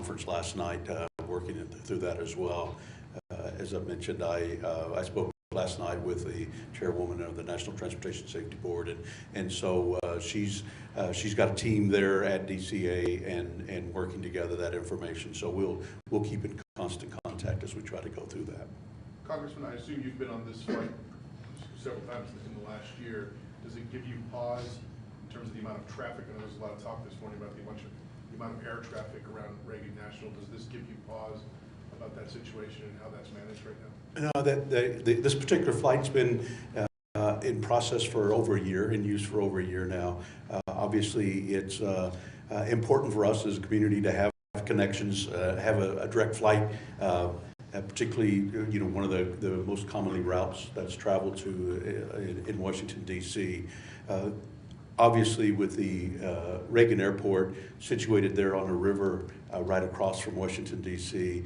conference last night, working through that as well. As I mentioned, I spoke last night with the chairwoman of the National Transportation Safety Board, and so she's got a team there at DCA and working together that information. So we'll keep in constant contact as we try to go through that. Congressman, I assume you've been on this flight several times in the last year. Does it give you pause in terms of the amount of traffic? I know there's a lot of talk this morning about the amount of air traffic around Reagan National. Does this give you pause about that situation and how that's managed right now? No, this particular flight's been in process for over a year, in use for over a year now. Obviously, it's important for us as a community to have connections, have a direct flight, particularly one of the most commonly routes that's traveled to in Washington, D.C. Obviously, with the Reagan Airport situated there on a river right across from Washington, D.C.,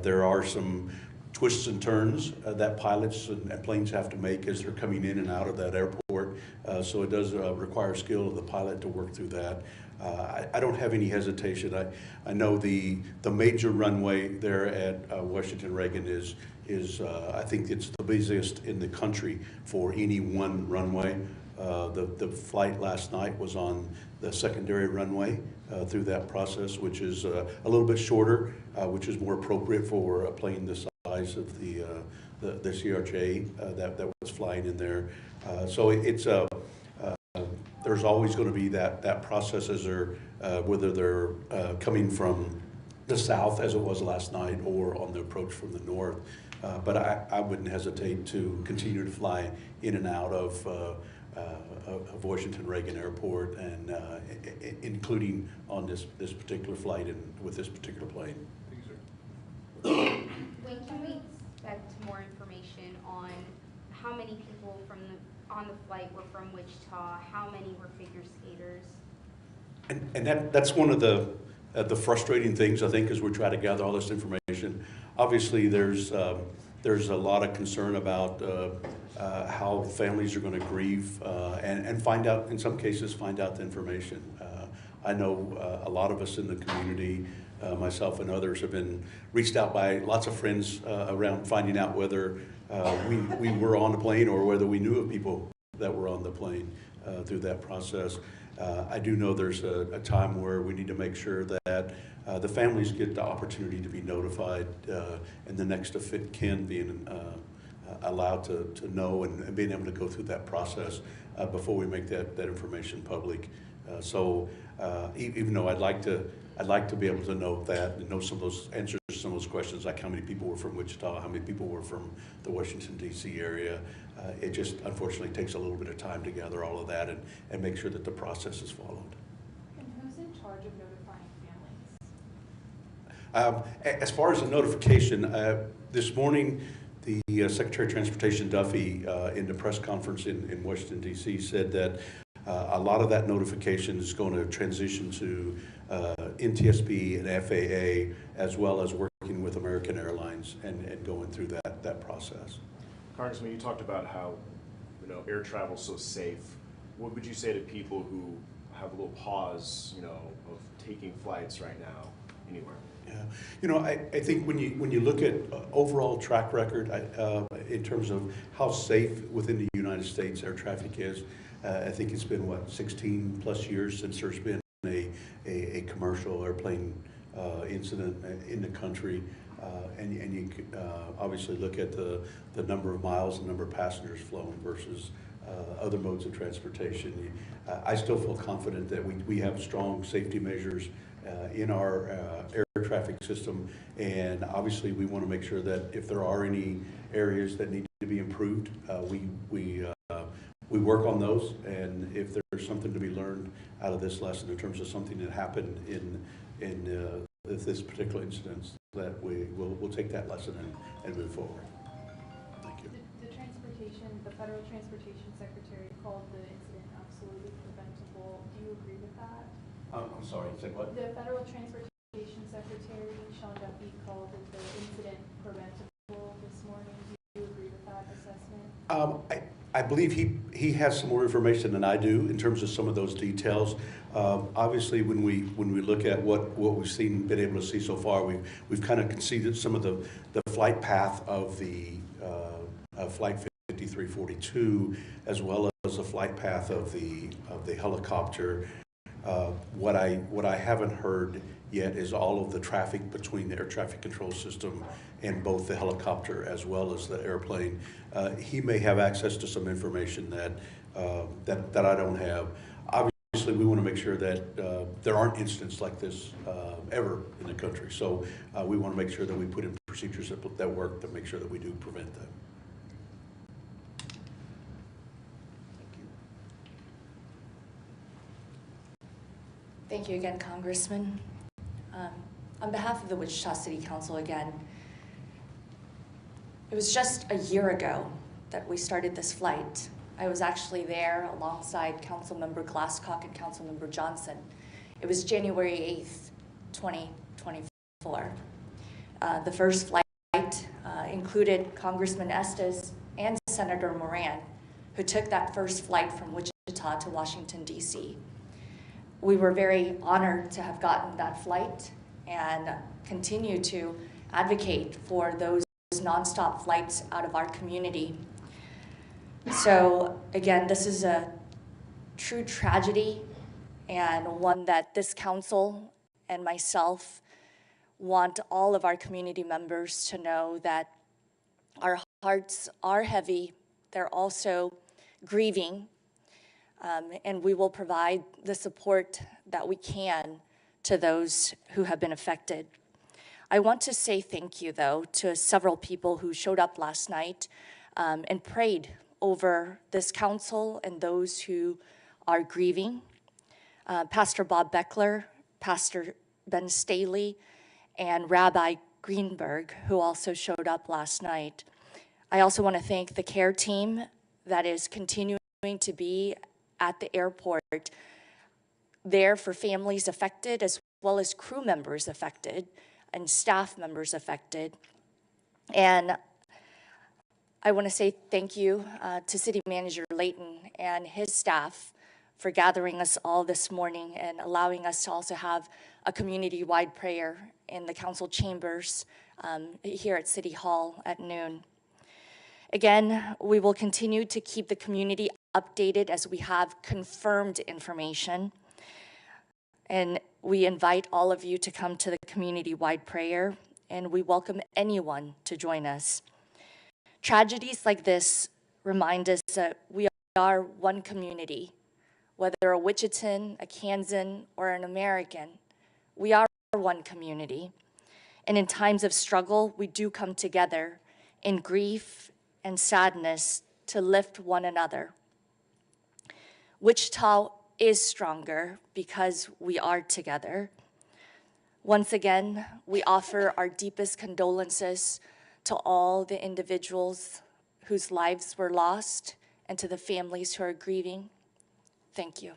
there are some twists and turns that pilots and planes have to make as they're coming in and out of that airport. So it does require skill of the pilot to work through that. I don't have any hesitation. I know the major runway there at Washington Reagan is I think it's the busiest in the country for any one runway. The flight last night was on the secondary runway through that process, which is a little bit shorter, which is more appropriate for a plane the size of the CRJ that was flying in there. So it's there's always going to be that process as whether they're coming from the south as it was last night or on the approach from the north. But I wouldn't hesitate to continue to fly in and out of Washington Reagan Airport, and including on this particular flight and with this particular plane. Thank you, sir. When can we expect more information on how many people on the flight were from Wichita? How many were figure skaters? And that's one of the frustrating things, I think, as we try to gather all this information. Obviously, there's a lot of concern about how families are going to grieve and find out, in some cases, find out the information. I know a lot of us in the community, myself and others, have been reached out by lots of friends around finding out whether we were on the plane or whether we knew of people that were on the plane through that process. I do know there's a time where we need to make sure that the families get the opportunity to be notified and the next of kin being allowed to know and being able to go through that process before we make that information public. So even though I'd like to be able to know that and know some of those answers to some of those questions, like how many people were from Wichita, how many people were from the Washington, D.C. area, it just unfortunately takes a little bit of time to gather all of that and make sure that the process is followed. And who's in charge of notifying families? As far as the notification, this morning, the Secretary of Transportation Duffy in the press conference in Washington, D.C. said that a lot of that notification is going to transition to NTSB and FAA, as well as working with American Airlines and going through that process. Congressman, you talked about how air travel is so safe. What would you say to people who have a little pause, of taking flights right now anywhere? Yeah, I think when you look at overall track record in terms of how safe within the United States air traffic is, I think it's been 16 plus years since there's been a commercial airplane incident in the country, and you obviously look at the number of miles and number of passengers flown versus other modes of transportation. I still feel confident that we have strong safety measures in our air traffic system, and obviously we want to make sure that if there are any areas that need to be improved, we work on those, and if there's something to be learned out of this lesson in terms of something that happened in this particular incident, that we'll take that lesson and move forward. Thank you. The Federal Transportation Secretary called the incident absolutely preventable. Do you agree with that? I'm sorry, say what? The Federal Transportation Secretary, Sean Duffy, called the incident preventable this morning. Do you agree with that assessment? I believe he has some more information than I do in terms of some of those details. Obviously, when we look at what we've seen, been able to see so far, we've kind of conceded some of the flight path of the Flight 5342, as well as the flight path of the helicopter. What I haven't heard yet is all of the traffic between the air traffic control system and both the helicopter as well as the airplane. He may have access to some information that I don't have. Obviously, we want to make sure that there aren't incidents like this ever in the country. So we want to make sure that we put in procedures that work to make sure that we do prevent that. Thank you again, Congressman. On behalf of the Wichita City Council again, it was just a year ago that we started this flight. I was actually there alongside Councilmember Glasscock and Councilmember Johnson. It was January 8th, 2024. The first flight included Congressman Estes and Senator Moran, who took that first flight from Wichita to Washington, D.C. We were very honored to have gotten that flight and continue to advocate for those nonstop flights out of our community. So again, this is a true tragedy and one that this council and myself want all of our community members to know that our hearts are heavy. They're also grieving. And we will provide the support that we can to those who have been affected. I want to say thank you, though, to several people who showed up last night and prayed over this council and those who are grieving. Pastor Bob Beckler, Pastor Ben Staley, and Rabbi Greenberg, who also showed up last night. I also want to thank the care team that is continuing to be at the airport, there for families affected as well as crew members affected and staff members affected. And I want to say thank you to City Manager Layton and his staff for gathering us all this morning and allowing us to also have a community-wide prayer in the council chambers here at City Hall at noon. Again, we will continue to keep the community updated as we have confirmed information. And we invite all of you to come to the community-wide prayer, and we welcome anyone to join us. Tragedies like this remind us that we are one community, whether a Wichitan, a Kansan, or an American. We are one community. And in times of struggle, we do come together in grief and sadness to lift one another. Wichita is stronger because we are together. Once again, we offer our deepest condolences to all the individuals whose lives were lost and to the families who are grieving. Thank you.